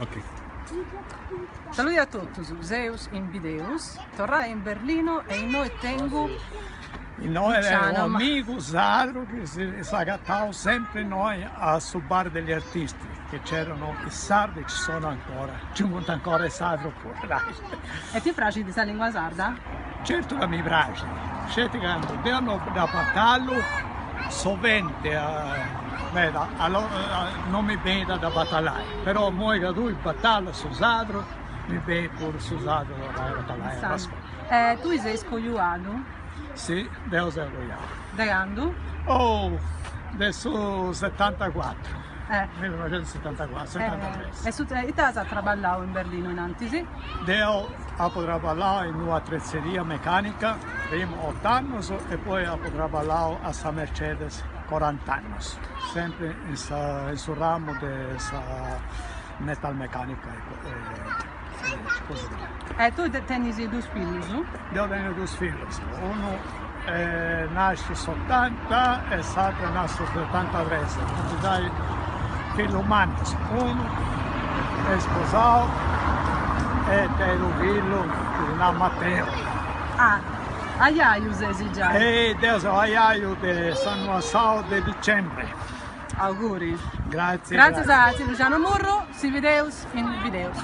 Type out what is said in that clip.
Ok. Saluti a tutti, Zeus in videos, tornare in Berlino e noi tengo E noi eravamo amici Sadro che si agattava sempre noi a bar degli artisti che c'erano i sardi, ci sono ancora, ci monta ancora i Sadro pure, dai. E ti piace di questa lingua sarda? Certo che mi piace, certo che andiamo da battaglia sovente, non mi vedo da battagliare, però moi che tu battaglia su Sadro, mi vedo pure su Sadro da battagliare. Tu sei scogliuato? Sì, devo seguire. Da quando? Oh, adesso 74. 1974, E 73. tu hai lavorato in Berlino in Antisi? Io ho lavorato in un'attrezzeria meccanica, prima 8 anni e poi ho lavorato a San Mercedes 40 anni, sempre in sul ramo della metalmeccanica. Tu tieni due figli? Io tengo due figli, uno nasce 80 e l'altro nasce 73, quindi dai figli umani, uno è sposato e c'è un figlio che si chiama Matteo. Ah, aiaiu sei già? E adesso aiaiu di San Massao di dicembre. Auguri. Grazie. Grazie a Luciano Murro, si videos in videos.